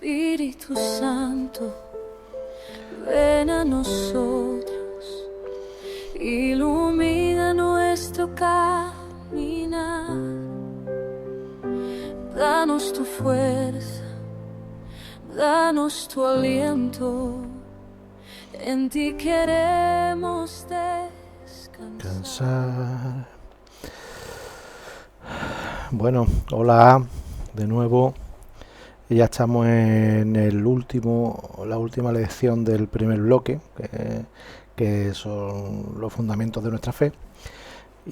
Espíritu Santo, ven a nosotros, ilumina nuestro caminar, danos tu fuerza, danos tu aliento, en ti queremos descansar. Bueno, hola de nuevo. Ya estamos en la última lección del primer bloque, que son los fundamentos de nuestra fe,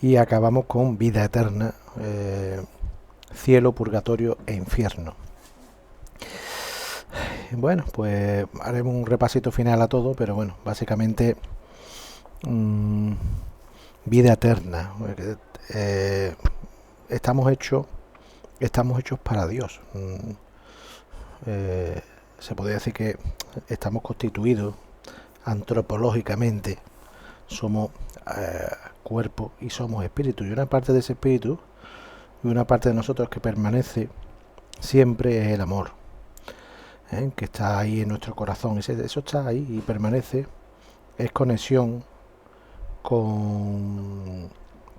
y acabamos con vida eterna, cielo, purgatorio e infierno. Bueno, pues haremos un repasito final a todo, pero bueno, básicamente vida eterna. Estamos hechos para Dios. Se podría decir que estamos constituidos antropológicamente, somos cuerpo y somos espíritu, y una parte de ese espíritu y una parte de nosotros que permanece siempre es el amor, que está ahí en nuestro corazón. Eso está ahí y permanece, es conexión con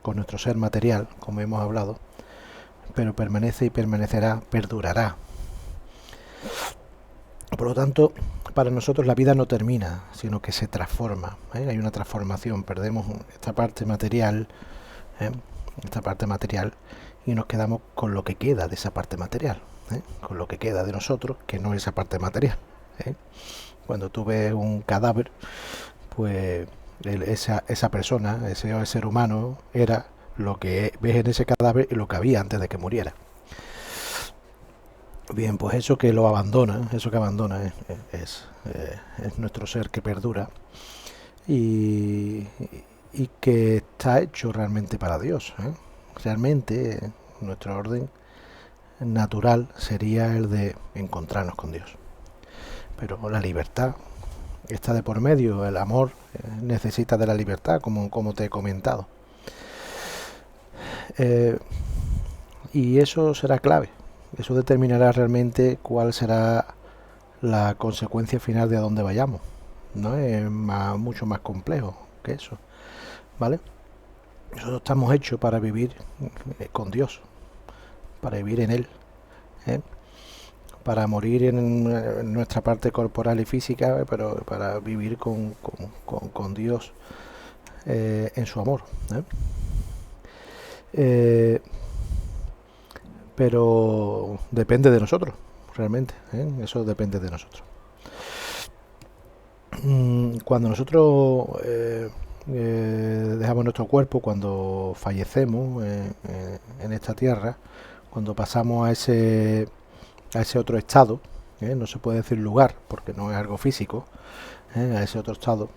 nuestro ser material, como hemos hablado, pero permanece y permanecerá, perdurará. Por lo tanto, para nosotros la vida no termina, sino que se transforma. Hay una transformación, perdemos esta parte material, y nos quedamos con lo que queda de esa parte material, con lo que queda de nosotros, que no es esa parte material. Cuando tú ves un cadáver, pues esa persona, ese ser humano, era lo que ves en ese cadáver y lo que había antes de que muriera. Bien, pues eso que abandona es nuestro ser que perdura y, y que está hecho realmente para Dios. Realmente nuestro orden natural sería el de encontrarnos con Dios. Pero la libertad está de por medio, el amor necesita de la libertad, como te he comentado. Y eso será clave. Eso determinará realmente cuál será la consecuencia final de a dónde vayamos. No es mucho más complejo que eso, ¿vale? Nosotros estamos hechos para vivir con Dios, para vivir en Él, ¿eh? Para morir en nuestra parte corporal y física, pero para vivir con Dios en su amor, pero depende de nosotros, realmente, eso depende de nosotros. Cuando nosotros dejamos nuestro cuerpo, cuando fallecemos en esta tierra, cuando pasamos a ese otro estado, no se puede decir lugar porque no es algo físico, a ese otro estado,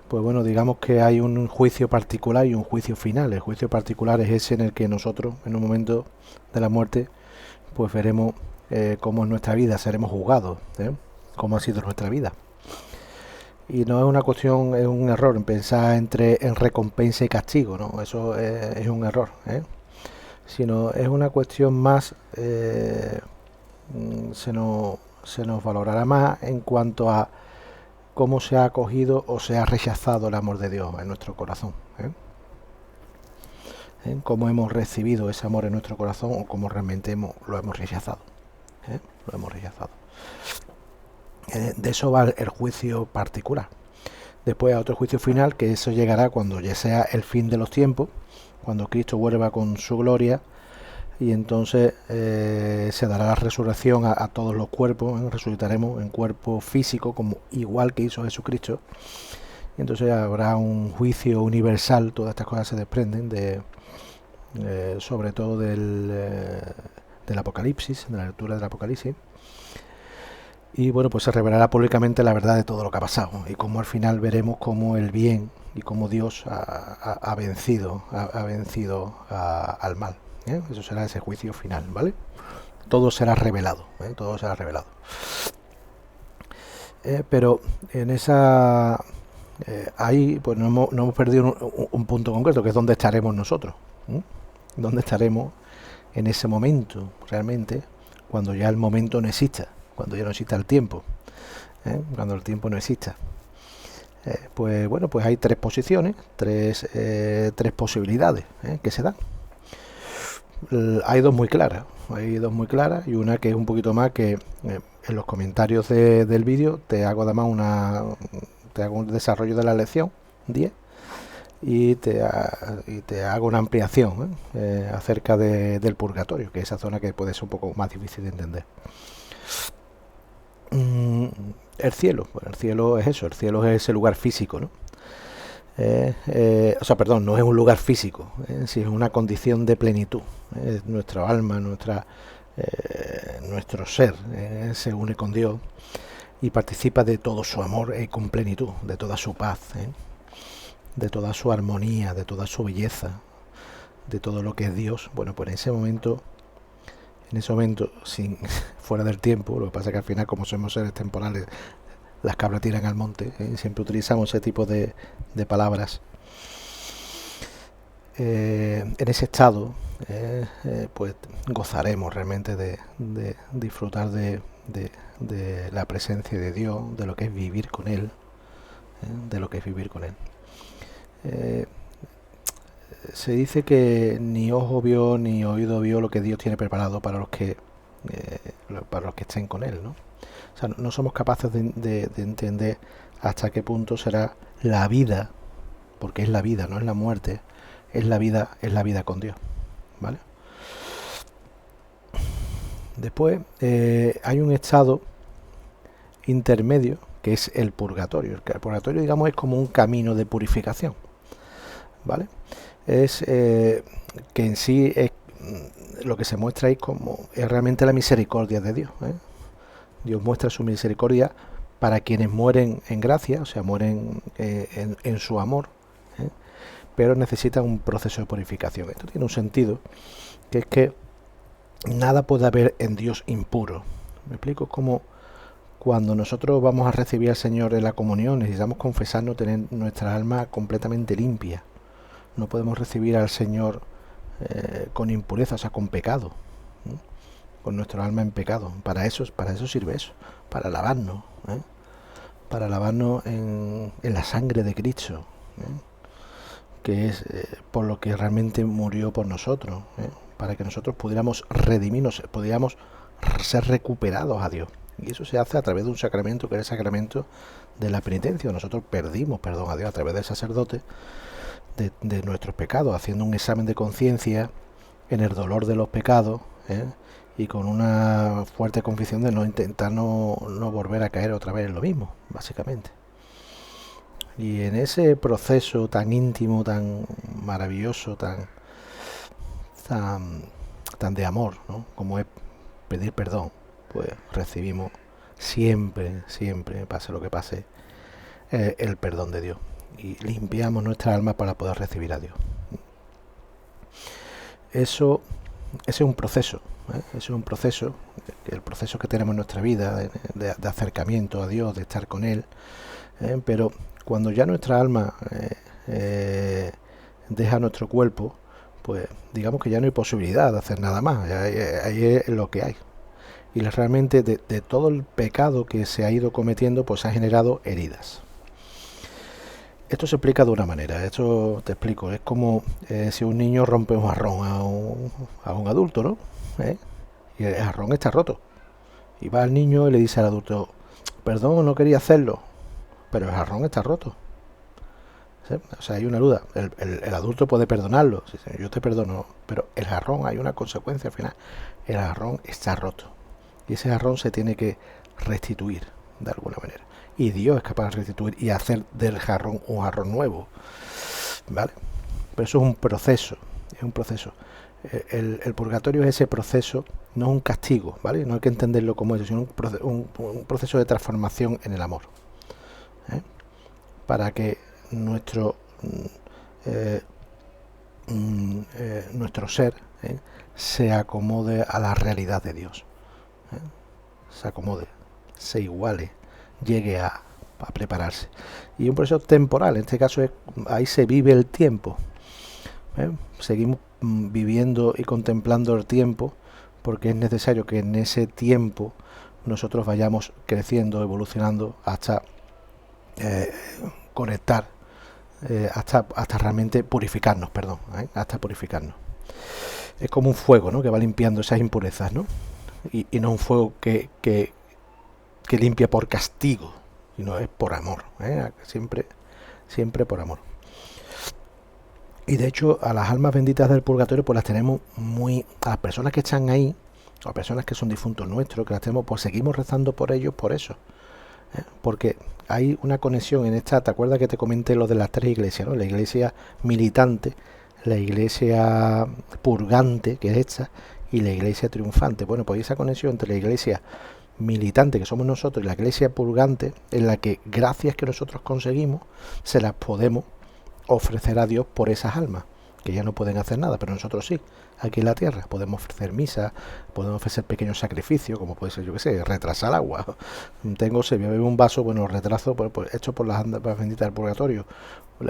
pues bueno, digamos que hay un juicio particular y un juicio final. El juicio particular es ese en el que nosotros, en un momento de la muerte, pues veremos cómo en nuestra vida seremos juzgados, cómo ha sido nuestra vida. Y no es una cuestión, es un error en pensar en recompensa y castigo, ¿no? Eso es un error, sino es una cuestión más, se nos valorará más en cuanto a cómo se ha acogido o se ha rechazado el amor de Dios en nuestro corazón, cómo hemos recibido ese amor en nuestro corazón o cómo realmente lo hemos rechazado, lo hemos rechazado. De eso va el juicio particular. Después a otro juicio final, que eso llegará cuando ya sea el fin de los tiempos, cuando Cristo vuelva con su gloria, y entonces se dará la resurrección a todos los cuerpos, resucitaremos en cuerpo físico, como igual que hizo Jesucristo. Y entonces habrá un juicio universal. Todas estas cosas se desprenden sobre todo del Apocalipsis, de la lectura del Apocalipsis. Y bueno, pues se revelará públicamente la verdad de todo lo que ha pasado, y cómo al final veremos cómo el bien y cómo Dios ha vencido al mal. Eso será ese juicio final, ¿vale? Todo será revelado, todo será revelado. Pero en esa ahí pues no hemos perdido un punto concreto, que es dónde estaremos nosotros, dónde estaremos en ese momento realmente, cuando ya el momento no exista, cuando ya no exista el tiempo, cuando el tiempo no exista. Pues bueno, pues hay tres posiciones, tres posibilidades que se dan. Hay dos muy claras, y una que es un poquito más que en los comentarios del vídeo te hago además un desarrollo de la lección 10 y te hago una ampliación acerca del purgatorio, que es esa zona que puede ser un poco más difícil de entender. El cielo, bueno, el cielo es eso, el cielo es ese lugar físico, ¿no? O sea, perdón, no es un lugar físico, sino es una condición de plenitud. Nuestra alma, nuestro ser se une con Dios y participa de todo su amor con plenitud, de toda su paz, de toda su armonía, de toda su belleza, de todo lo que es Dios. Bueno, pues en ese momento, sin fuera del tiempo, lo que pasa es que al final, como somos seres temporales, las cabras tiran al monte, siempre utilizamos ese tipo de palabras. En ese estado, pues gozaremos realmente de disfrutar de la presencia de Dios, de lo que es vivir con Él, se dice que ni ojo vio ni oído vio lo que Dios tiene preparado para los que estén con Él, ¿no? O sea, no somos capaces de entender hasta qué punto será la vida, porque es la vida, no es la muerte, es la vida con Dios, ¿vale? Después hay un estado intermedio que es el purgatorio. El purgatorio, digamos, es como un camino de purificación, ¿vale? Es que en sí es lo que se muestra ahí como es realmente la misericordia de Dios, Dios muestra su misericordia para quienes mueren en gracia, o sea, mueren en su amor, pero necesitan un proceso de purificación. Esto tiene un sentido, que es que nada puede haber en Dios impuro. ¿Me explico? Como cuando nosotros vamos a recibir al Señor en la comunión, necesitamos confesarnos, tener nuestra alma completamente limpia. No podemos recibir al Señor con impureza, o sea, con pecado, con nuestro alma en pecado. Para eso sirve eso, para lavarnos, para lavarnos en la sangre de Cristo, que es por lo que realmente murió por nosotros, para que nosotros pudiéramos redimirnos, pudiéramos ser recuperados a Dios. Y eso se hace a través de un sacramento que es el sacramento de la penitencia. Nosotros pedimos perdón a Dios a través del sacerdote de nuestros pecados, haciendo un examen de conciencia en el dolor de los pecados, y con una fuerte convicción de no intentar no volver a caer otra vez en lo mismo, básicamente. Y en ese proceso tan íntimo, tan maravilloso, tan de amor, ¿no?, como es pedir perdón, pues recibimos siempre, pase lo que pase, el perdón de Dios. Y limpiamos nuestra alma para poder recibir a Dios. Ese es un proceso, el proceso que tenemos en nuestra vida de acercamiento a Dios, de estar con Él, pero cuando ya nuestra alma deja nuestro cuerpo, pues digamos que ya no hay posibilidad de hacer nada más, ahí es lo que hay. Y realmente de todo el pecado que se ha ido cometiendo, pues ha generado heridas. Esto se explica de una manera, esto te explico, es como si un niño rompe un jarrón a un adulto, ¿no? Y el jarrón está roto. Y va al niño y le dice al adulto, perdón, no quería hacerlo, pero el jarrón está roto. ¿Sí? O sea, hay una duda, el adulto puede perdonarlo, yo te perdono, pero el jarrón, hay una consecuencia al final, el jarrón está roto. Y ese jarrón se tiene que restituir de alguna manera. Y Dios es capaz de restituir y hacer del jarrón un jarrón nuevo, ¿vale? Pero eso es un proceso, El purgatorio es ese proceso, no es un castigo, ¿vale? No hay que entenderlo como eso, sino un proceso de transformación en el amor, para que nuestro ser se acomode a la realidad de Dios, se acomode, se iguale, llegue a prepararse. Y un proceso temporal, en este caso ahí se vive el tiempo, seguimos viviendo y contemplando el tiempo, porque es necesario que en ese tiempo nosotros vayamos creciendo, evolucionando hasta conectar, hasta realmente purificarnos, perdón, hasta purificarnos. Es como un fuego, ¿no?, que va limpiando esas impurezas, ¿no? Y no un fuego que limpia por castigo, sino es por amor, siempre por amor. Y de hecho a las almas benditas del purgatorio pues las tenemos muy, a las personas que están ahí, o a personas que son difuntos nuestros, que las tenemos, pues seguimos rezando por ellos por eso, porque hay una conexión en esta. ¿Te acuerdas que te comenté lo de las tres iglesias, ¿no? La iglesia militante, la iglesia purgante, que es esta, y la iglesia triunfante. Bueno, pues esa conexión entre la iglesia militante, que somos nosotros, y la iglesia purgante, en la que gracias que nosotros conseguimos, se las podemos ofrecer a Dios por esas almas, que ya no pueden hacer nada, pero nosotros sí, aquí en la tierra, podemos ofrecer misa, podemos ofrecer pequeños sacrificios, como puede ser, yo que sé, retrasar agua. Tengo sed, voy a beber un vaso, bueno, retraso, hecho por las almas benditas del purgatorio.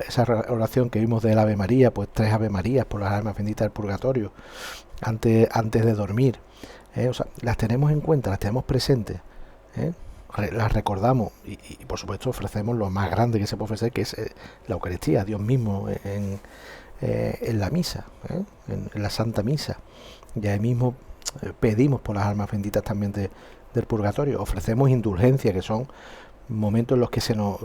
Esa oración que vimos del Ave María, pues 3 Ave Marías por las almas benditas del purgatorio, antes de dormir. O sea, las tenemos en cuenta, las tenemos presentes, las recordamos y por supuesto ofrecemos lo más grande que se puede ofrecer, que es la Eucaristía, Dios mismo en la misa, en la Santa Misa. Y ahí mismo pedimos por las almas benditas también del purgatorio. Ofrecemos indulgencia, que son momentos en los que se nos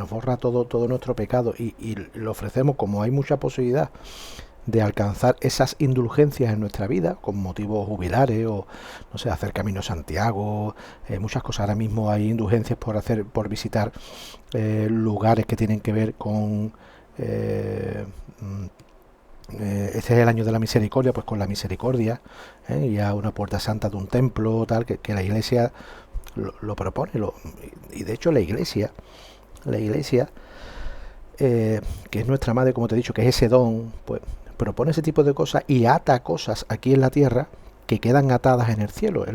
borra todo nuestro pecado, y lo ofrecemos como hay mucha posibilidad de alcanzar esas indulgencias en nuestra vida, con motivos jubilares, o no sé, hacer Camino a Santiago, muchas cosas. Ahora mismo hay indulgencias por visitar lugares que tienen que ver con este es el año de la misericordia, pues con la misericordia, y a una puerta santa de un templo, tal, que la iglesia lo propone, y de hecho la iglesia que es nuestra madre, como te he dicho, que es ese don, pues propone ese tipo de cosas y ata cosas aquí en la tierra que quedan atadas en el cielo.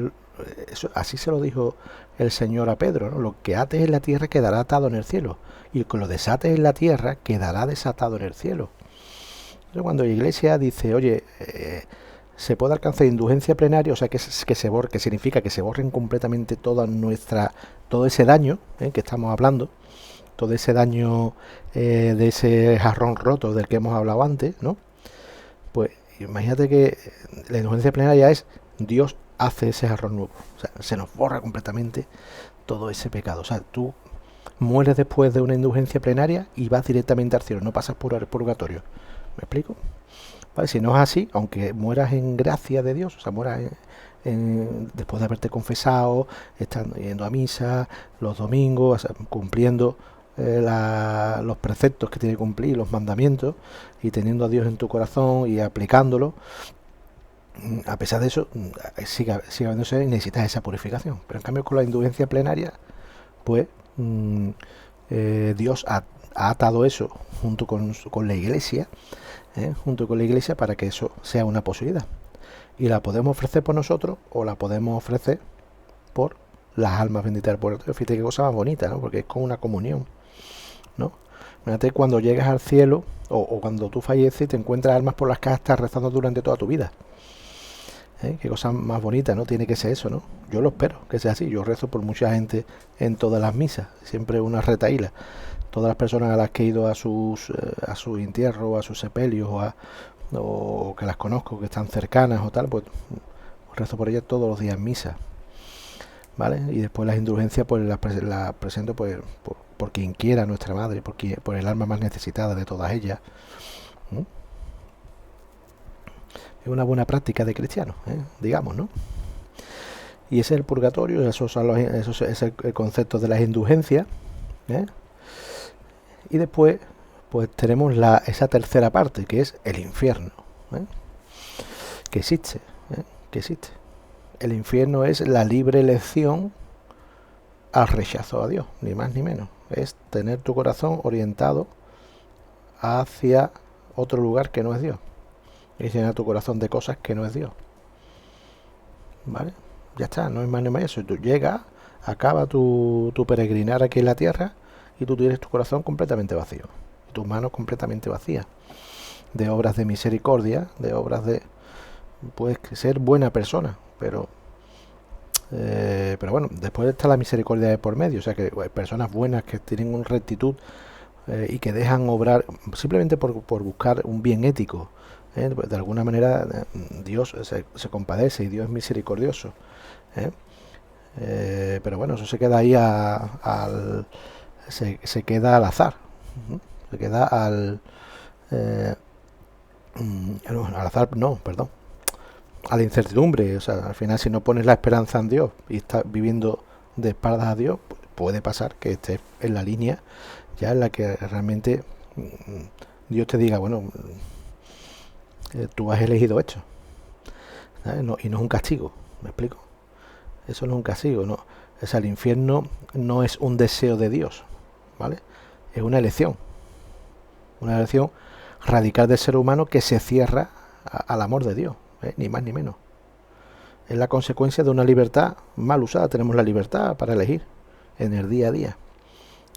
Así se lo dijo el Señor a Pedro, ¿no? Lo que ates en la tierra quedará atado en el cielo, y lo que lo desates en la tierra quedará desatado en el cielo. Entonces, cuando la iglesia dice, oye, se puede alcanzar indulgencia plenaria, o sea, que significa que se borren completamente todo ese daño que estamos hablando, todo ese daño de ese jarrón roto del que hemos hablado antes, ¿no? Pues imagínate que la indulgencia plenaria es Dios hace ese jarrón nuevo, o sea, se nos borra completamente todo ese pecado. O sea, tú mueres después de una indulgencia plenaria y vas directamente al cielo, no pasas por el purgatorio. ¿Me explico? ¿Vale? Si no es así, aunque mueras en gracia de Dios, o sea, mueras después de haberte confesado, estando yendo a misa los domingos, o sea, cumpliendo los preceptos que tiene que cumplir, los mandamientos, y teniendo a Dios en tu corazón y aplicándolo, a pesar de eso sigue habiéndose, y necesitas esa purificación. Pero en cambio con la indulgencia plenaria, pues Dios ha atado eso junto con la iglesia, para que eso sea una posibilidad, y la podemos ofrecer por nosotros o la podemos ofrecer por las almas benditas del purgatorio. Fíjate qué cosa más bonita, ¿no? Porque es como una comunión, ¿no? Fíjate cuando llegas al cielo, o cuando tú falleces y te encuentras almas por las que has estado rezando durante toda tu vida. Qué cosa más bonita, ¿no? Tiene que ser eso, ¿no? Yo lo espero que sea así. Yo rezo por mucha gente en todas las misas, siempre una retaíla. Todas las personas a las que he ido a su entierro, a sus sepelios, o que las conozco, que están cercanas o tal, pues rezo por ellas todos los días en misa, ¿vale? Y después las indulgencias pues las presento pues por quien quiera, nuestra madre, por el alma más necesitada de todas ellas. Es una buena práctica de cristianos, digamos, ¿no? Y ese es el purgatorio, eso es el concepto de las indulgencias, y después pues tenemos esa tercera parte, que es el infierno, que existe. El infierno es la libre elección al rechazo a Dios, ni más ni menos. Es tener tu corazón orientado hacia otro lugar que no es Dios, y llenar tu corazón de cosas que no es Dios, ¿vale? Ya está, no es más ni más eso. Tú llegas, acaba tu peregrinar aquí en la tierra, y tú tienes tu corazón completamente vacío, y tus manos completamente vacías de obras de misericordia, de obras de... Puedes ser buena persona, pero Pero bueno, después está la misericordia de por medio, o sea que hay personas buenas que tienen una rectitud y que dejan obrar simplemente por buscar un bien ético. Pues de alguna manera Dios se compadece y Dios es misericordioso. ¿eh? Pero bueno, eso se queda ahí se queda al azar. Se queda al azar, no, perdón, a la incertidumbre. O sea, al final, si no pones la esperanza en Dios y estás viviendo de espaldas a Dios, pues puede pasar que estés en la línea ya en la que realmente Dios te diga, bueno, tú has elegido esto, ¿sabes? No, y no es un castigo, ¿me explico? Eso no es un castigo, no. O sea, el infierno no es un deseo de Dios, ¿vale? Es una elección radical del ser humano que se cierra al amor de Dios, ni más ni menos. Es la consecuencia de una libertad mal usada. Tenemos la libertad para elegir en el día a día.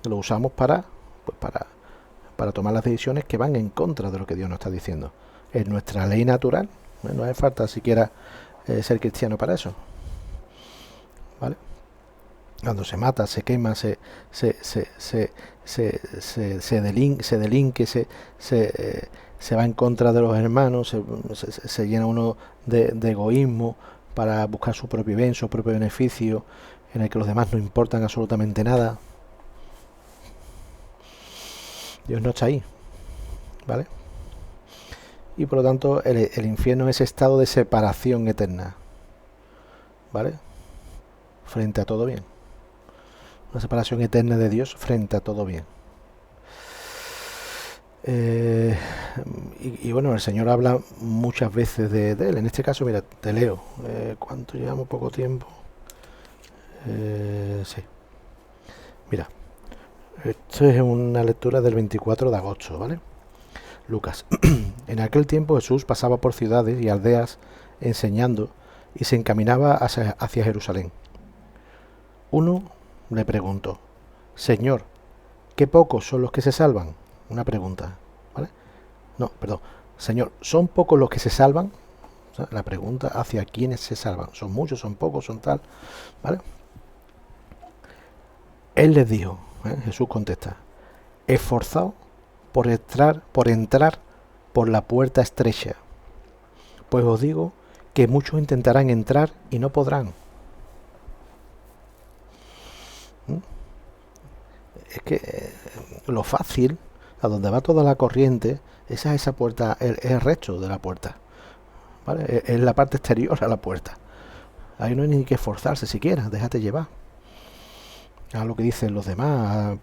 Lo usamos pues para tomar las decisiones que van en contra de lo que Dios nos está diciendo. Es nuestra ley natural. No hace falta siquiera ser cristiano para eso, ¿vale? Cuando se mata, se quema, se delinque, se va en contra de los hermanos, se llena uno de egoísmo para buscar su propio bien, su propio beneficio, en el que los demás no importan absolutamente nada. Dios no está ahí, ¿vale? Y por lo tanto el infierno es estado de separación eterna, ¿vale? Frente a todo bien. Una separación eterna de Dios frente a todo bien. Y bueno, el Señor habla muchas veces de él. En este caso, mira, te leo. ¿Cuánto llevamos? Poco tiempo. Sí. Mira, esto es una lectura del 24 de agosto, ¿vale? Lucas. En aquel tiempo Jesús pasaba por ciudades y aldeas enseñando y se encaminaba hacia Jerusalén. Uno le preguntó, Señor, ¿qué pocos son los que se salvan? Una pregunta, ¿vale? No, perdón. Señor, ¿son pocos los que se salvan? O sea, la pregunta hacia quiénes se salvan. ¿Son muchos, son pocos, son tal? ¿Vale? Él les dijo, Jesús contesta, esforzado por entrar por la puerta estrecha, pues os digo que muchos intentarán entrar y no podrán. Es que lo fácil, a donde va toda la corriente, esa puerta, es el resto de la puerta, ¿vale? Es la parte exterior a la puerta. Ahí no hay ni que esforzarse siquiera, déjate llevar a lo que dicen los demás,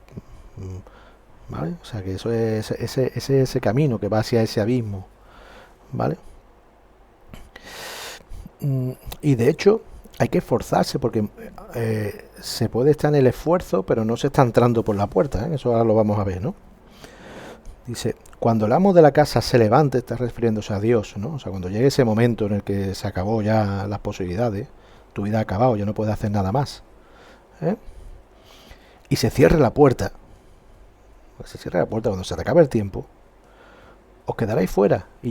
¿vale? O sea que eso es ese camino que va hacia ese abismo, ¿vale? Y de hecho hay que esforzarse porque se puede estar en el esfuerzo, pero no se está entrando por la puerta, ¿eh? Eso ahora lo vamos a ver, ¿no? Dice, cuando el amo de la casa se levante, está refiriéndose a Dios, ¿no? O sea, cuando llegue ese momento en el que se acabó ya las posibilidades, tu vida ha acabado, ya no puedes hacer nada más, ¿eh? Y se cierre la puerta, pues se cierra la puerta cuando se te acabe el tiempo, os quedaréis fuera y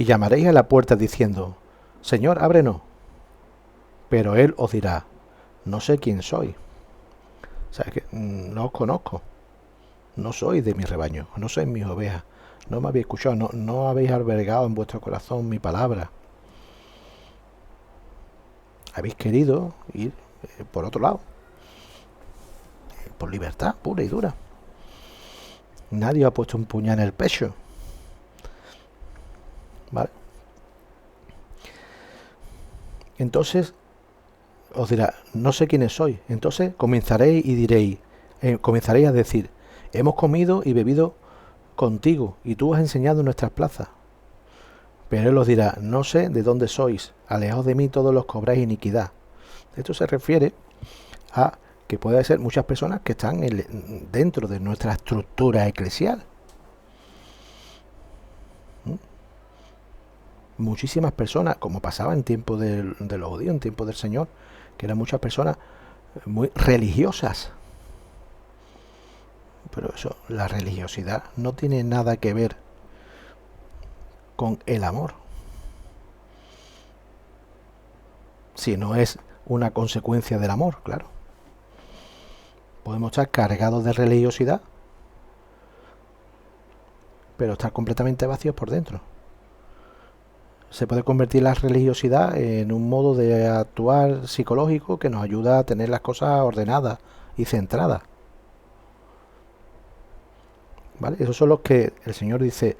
llamaréis a la puerta diciendo, Señor, ábrenos. Pero él os dirá, no sé quién soy. O sea, que no os conozco. No sois de mi rebaño, no sois mis ovejas. No me habéis escuchado, no habéis albergado en vuestro corazón mi palabra. Habéis querido ir por otro lado. Por libertad pura y dura. Nadie ha puesto un puñal en el pecho. ¿Vale? Entonces os dirá, no sé quiénes sois. Entonces comenzaréis y diréis, comenzaréis a decir, hemos comido y bebido contigo y tú has enseñado en nuestras plazas. Pero él os dirá, no sé de dónde sois, alejaos de mí todos los que obráis iniquidad. Esto se refiere a que puede ser muchas personas que están dentro de nuestra estructura eclesial. Muchísimas personas, como pasaba en tiempo de los judíos, en tiempo del Señor, que eran muchas personas muy religiosas. Pero eso, la religiosidad no tiene nada que ver con el amor. Si no es una consecuencia del amor, claro. Podemos estar cargados de religiosidad, pero estar completamente vacíos por dentro. Se puede convertir la religiosidad en un modo de actuar psicológico que nos ayuda a tener las cosas ordenadas y centradas. ¿Vale? Esos son los que el Señor dice,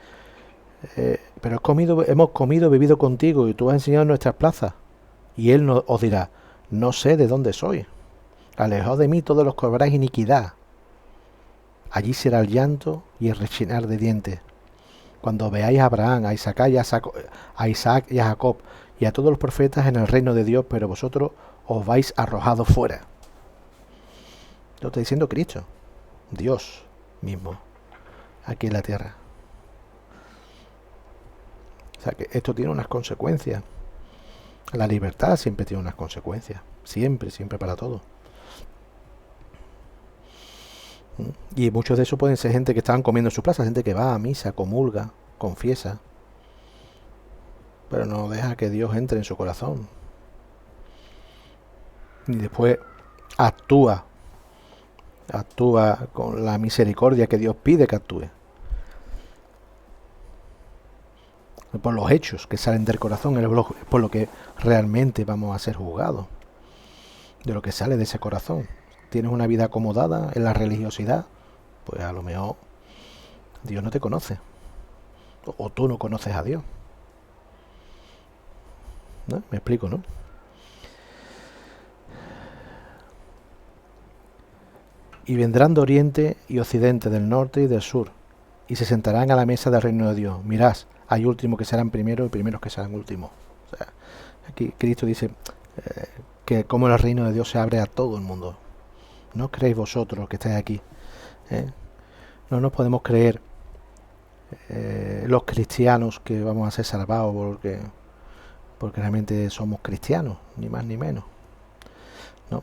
pero hemos comido, bebido contigo y tú has enseñado en nuestras plazas. Y Él os dirá, no sé de dónde soy. Alejaos de mí todos los que obráis iniquidad. Allí será el llanto y el rechinar de dientes. Cuando veáis a Abraham, a Isaac y a Jacob y a todos los profetas en el reino de Dios, pero vosotros os vais arrojados fuera. Lo está diciendo Cristo, Dios mismo, aquí en la tierra. O sea que esto tiene unas consecuencias. La libertad siempre tiene unas consecuencias. Siempre, siempre para todo. Y muchos de esos pueden ser gente que estaban comiendo en su plaza, gente que va a misa, comulga, confiesa, pero no deja que Dios entre en su corazón. Y después actúa con la misericordia que Dios pide que actúe. Por los hechos que salen del corazón, es por lo que realmente vamos a ser juzgados. De lo que sale de ese corazón. Tienes una vida acomodada en la religiosidad, pues a lo mejor Dios no te conoce. O tú no conoces a Dios. ¿No? Me explico, ¿no? Y vendrán de oriente y occidente, del norte y del sur, y se sentarán a la mesa del reino de Dios. Mirad, hay últimos que serán primeros y primeros que serán últimos. O sea, aquí Cristo dice que como el reino de Dios se abre a todo el mundo. ¿No creéis vosotros que estáis aquí? No nos podemos creer los cristianos que vamos a ser salvados porque realmente somos cristianos, ni más ni menos. ¿No?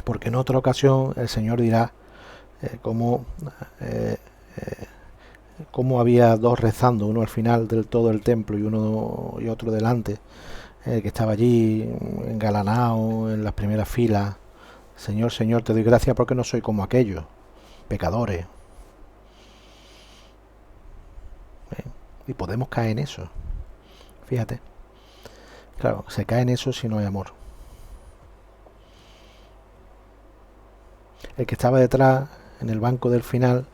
Porque en otra ocasión el Señor dirá cómo había dos rezando, uno al final del todo el templo y otro delante, que estaba allí engalanado en las primeras filas. Señor, Señor, te doy gracias porque no soy como aquellos pecadores. Y podemos caer en eso. Fíjate. Claro, se cae en eso si no hay amor. El que estaba detrás, en el banco del final,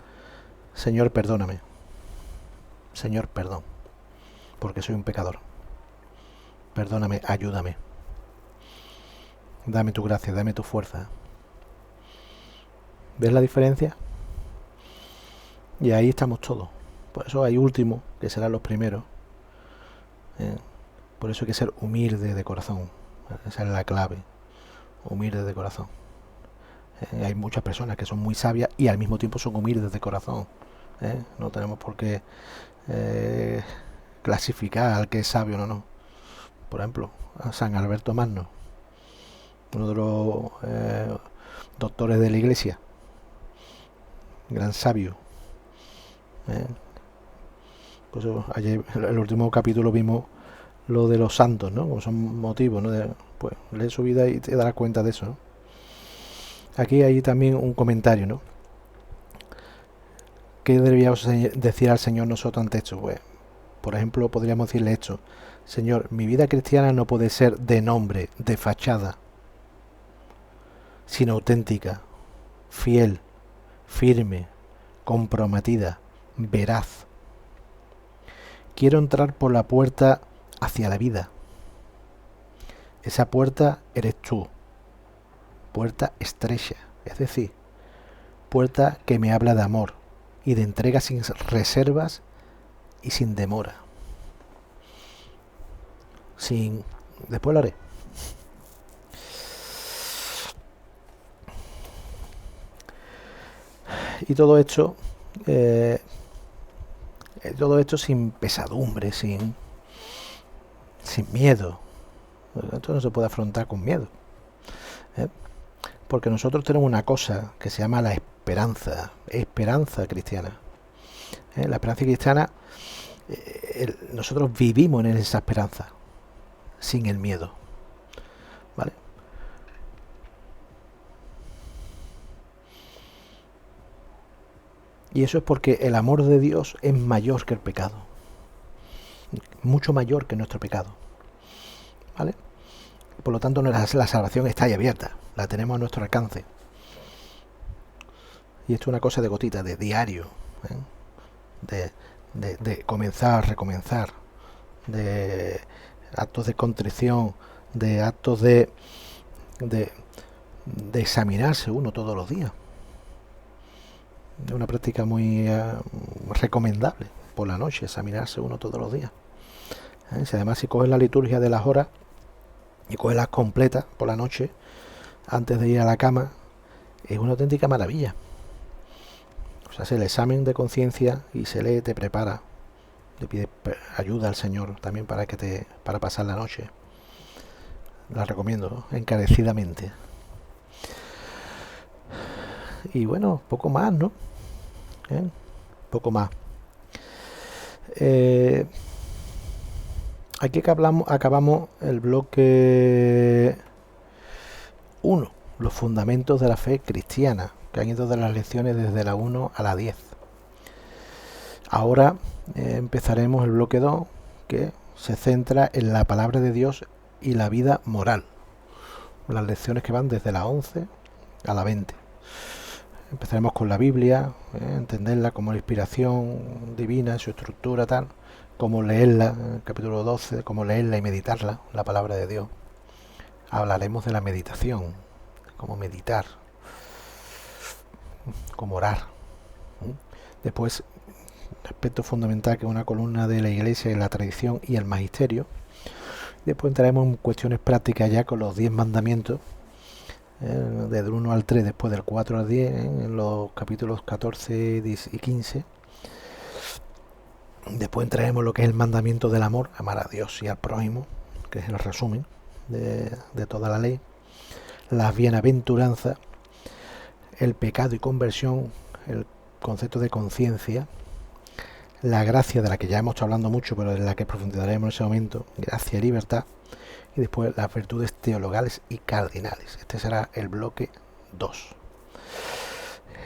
Señor, perdóname. Señor, perdón. Porque soy un pecador. Perdóname, ayúdame. Dame tu gracia, dame tu fuerza. ¿Ves la diferencia? Y ahí estamos todos. Por eso hay últimos, que serán los primeros. Por eso hay que ser humilde de corazón. Esa es la clave. Humilde de corazón. Hay muchas personas que son muy sabias y al mismo tiempo son humildes de corazón. No tenemos por qué clasificar al que es sabio o no. Por ejemplo, a San Alberto Magno, uno de los doctores de la Iglesia, gran sabio. Pues ayer, en el último capítulo vimos lo de los santos, ¿no? Como son motivos, ¿no? Pues lee su vida y te darás cuenta de eso, ¿no? Aquí hay también un comentario, ¿no? ¿Qué deberíamos decir al Señor nosotros ante esto? Pues, por ejemplo, podríamos decirle esto: Señor, mi vida cristiana no puede ser de nombre, de fachada, sino auténtica, fiel, firme, comprometida, veraz. Quiero entrar por la puerta hacia la vida. Esa puerta eres tú. Puerta estrecha, es decir, puerta que me habla de amor y de entrega sin reservas y sin demora. Después lo haré. Y todo esto sin pesadumbre, sin miedo. Esto no se puede afrontar con miedo. Porque nosotros tenemos una cosa que se llama la esperanza cristiana. La esperanza cristiana, nosotros vivimos en esa esperanza, sin el miedo. ¿Vale? Y eso es porque el amor de Dios es mayor que el pecado, mucho mayor que nuestro pecado, ¿vale? Por lo tanto, la salvación está ahí abierta, la tenemos a nuestro alcance. Y esto es una cosa de gotita, de diario, ¿eh? de comenzar, recomenzar, de actos de contrición, de actos de examinarse uno todos los días. Es una práctica muy recomendable por la noche, examinarse uno todos los días. Si además si coges la liturgia de las horas y coges las completas por la noche, antes de ir a la cama, es una auténtica maravilla. O sea, es el examen de conciencia y se lee, te prepara, le pide ayuda al Señor también para pasar la noche. La recomiendo encarecidamente. Y bueno, poco más, ¿no? Poco más. Aquí que acabamos el bloque 1, los fundamentos de la fe cristiana, que han ido de las lecciones desde la 1 a la 10. Ahora empezaremos el bloque 2, que se centra en la palabra de Dios y la vida moral. Las lecciones que van desde la 11 a la 20. Empezaremos con la Biblia, entenderla como la inspiración divina, su estructura, tal, cómo leerla, en el capítulo 12, cómo leerla y meditarla, la palabra de Dios. Hablaremos de la meditación, cómo meditar, cómo orar. Después, aspecto fundamental, que es una columna de la Iglesia, es la tradición y el magisterio. Después entraremos en cuestiones prácticas ya con los 10 mandamientos, desde el 1 al 3, después del 4 al 10, en los capítulos 14 y 15. Después entraremos en lo que es el mandamiento del amor, amar a Dios y al prójimo, que es el resumen de toda la ley. Las bienaventuranzas, el pecado y conversión, el concepto de conciencia, la gracia, de la que ya hemos estado hablando mucho, pero de la que profundizaremos en ese momento, gracia y libertad, y después las virtudes teologales y cardinales. Este será el bloque 2,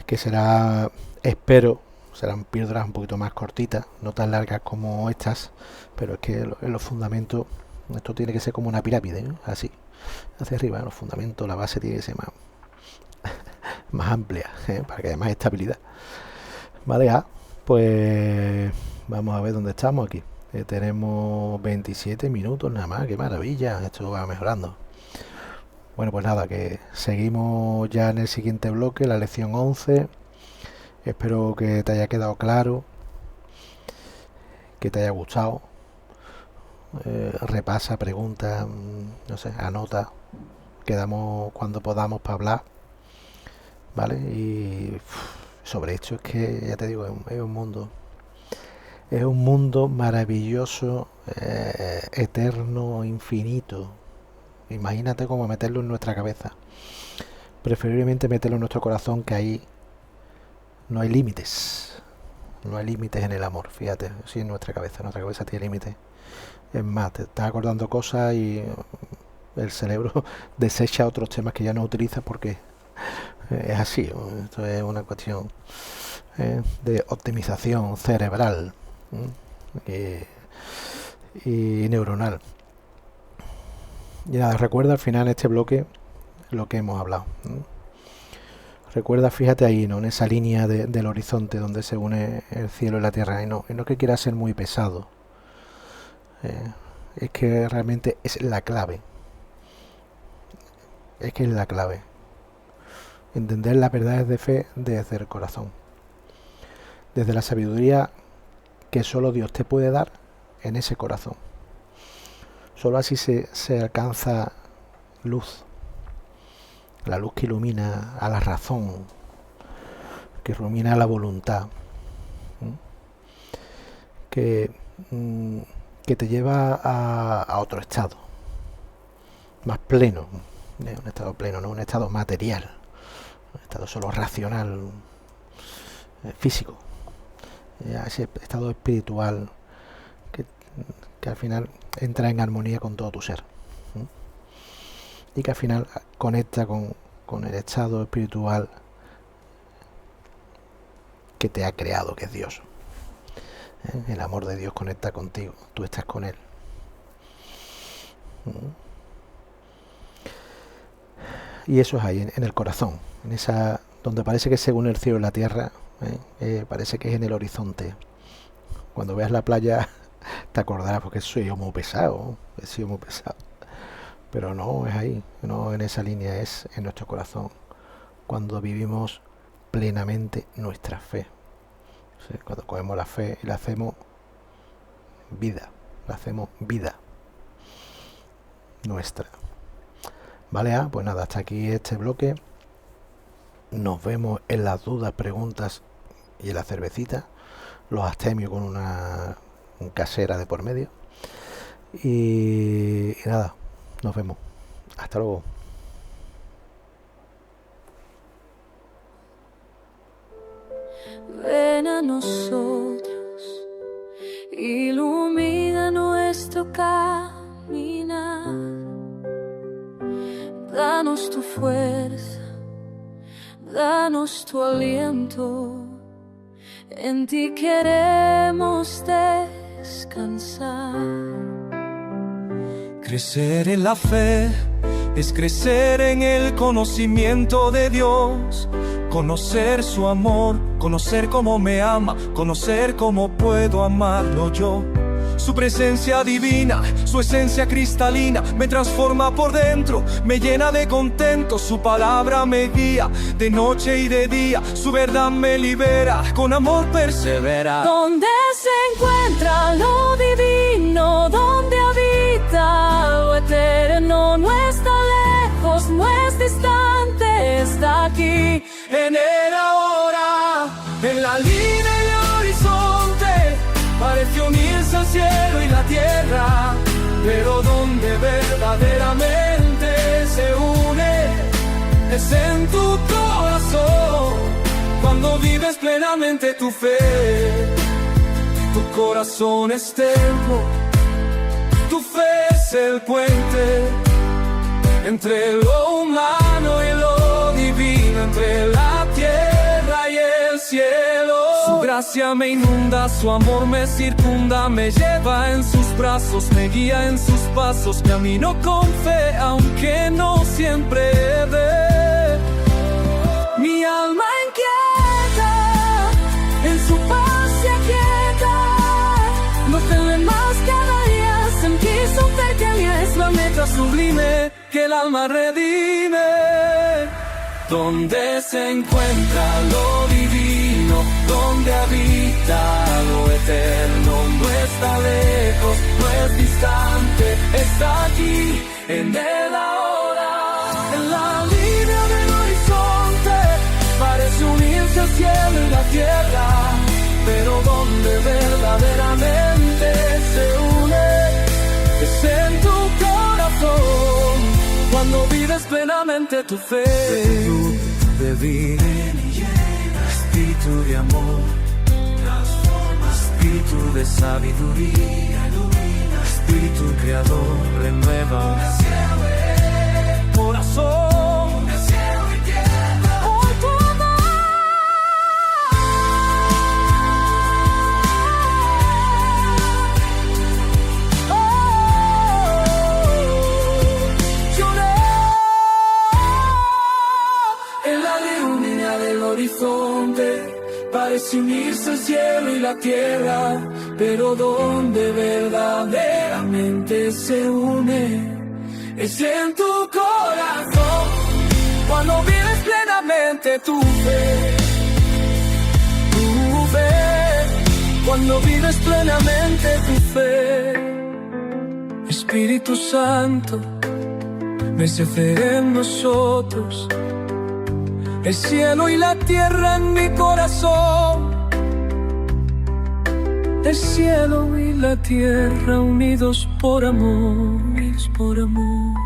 que será, espero, serán píldoras un poquito más cortitas, no tan largas como estas, pero es que en los fundamentos, esto tiene que ser como una pirámide, ¿no? Así, hacia arriba, en los fundamentos, la base tiene que ser más amplia, para que haya más estabilidad. Vale, pues vamos a ver dónde estamos aquí. Tenemos 27 minutos nada más, qué maravilla, esto va mejorando. Bueno, pues nada, que seguimos ya en el siguiente bloque, la lección 11. Espero que te haya quedado claro, que te haya gustado. Repasa, pregunta, no sé, anota. Quedamos cuando podamos para hablar, ¿vale? Y sobre esto es que, ya te digo, es un mundo maravilloso, eterno, infinito. Imagínate cómo meterlo en nuestra cabeza. Preferiblemente meterlo en nuestro corazón, que ahí no hay límites. No hay límites en el amor, fíjate, sí, en nuestra cabeza tiene límites. Es más, te estás acordando cosas y el cerebro desecha otros temas que ya no utiliza porque es así. Esto es una cuestión de optimización cerebral y neuronal. Y nada, recuerda al final este bloque lo que hemos hablado. Recuerda, fíjate ahí, ¿no? En esa línea del horizonte donde se une el cielo y la tierra, y no que quiera ser muy pesado. Es que realmente es la clave. Es que es la clave. Entender las verdades de fe desde el corazón. Desde la sabiduría que solo Dios te puede dar en ese corazón. Solo así se alcanza luz. La luz que ilumina a la razón, que ilumina a la voluntad, que te lleva a otro estado, más pleno, un estado pleno, no un estado material, un estado solo racional, físico, a ese estado espiritual que al final entra en armonía con todo tu ser. Y que al final conecta con el estado espiritual que te ha creado, que es Dios. El amor de Dios conecta contigo, tú estás con Él. Y eso es ahí, en el corazón, en esa donde parece que según el cielo y la tierra, parece que es en el horizonte. Cuando veas la playa te acordarás, porque soy yo muy pesado, he sido muy pesado. Pero no es ahí, no en esa línea, es en nuestro corazón, cuando vivimos plenamente nuestra fe. ¿Sí? Cuando cogemos la fe y la hacemos vida, nuestra. Vale, pues nada, hasta aquí este bloque. Nos vemos en las dudas, preguntas y en la cervecita, los abstemios con una casera de por medio. Y nada, nos vemos. Hasta luego. Ven a nosotros, ilumina nuestro caminar, danos tu fuerza, danos tu aliento, en ti queremos descansar. Crecer en la fe es crecer en el conocimiento de Dios, conocer su amor, conocer cómo me ama, conocer cómo puedo amarlo yo. Su presencia divina, su esencia cristalina, me transforma por dentro, me llena de contento. Su palabra me guía de noche y de día, su verdad me libera, con amor persevera. Donde se encuentra lo divino, donde habita lo eterno, no está lejos, no es distante, está aquí. En el ahora, en la línea y el horizonte, parece unirse el cielo y la tierra, pero donde verdaderamente se une es en tu corazón. Cuando vives plenamente tu fe, tu corazón es templo, tu fe es el puente entre lo humano y lo divino, entre la tierra y el cielo. Su gracia me inunda, su amor me circunda, me lleva en sus brazos, me guía en sus pasos, camino con fe, aunque no siempre ve. Mi alma inquieta, en su paz se aquieta, no teme más cada día, sentir su cercanía es la meta sublime que el alma redime. Donde se encuentra lo divino, donde habita lo eterno, no está lejos, no es distante, está aquí, en el ahora, en la línea del horizonte, parece unirse el cielo y la tierra, pero donde verdaderamente se une es en tu corazón, cuando vives plenamente tu fe. Espíritu de vida y llena, espíritu de amor, transforma, espíritu de sabiduría, ilumina, espíritu creador, renueva, corazón, cielo y tierra, por tu amor. Parece unirse el cielo y la tierra, pero donde verdaderamente se une es en tu corazón. Cuando vives plenamente tu fe, cuando vives plenamente tu fe. Espíritu Santo, mece en nosotros el cielo y la tierra en mi corazón, el cielo y la tierra unidos por amor, unidos por amor.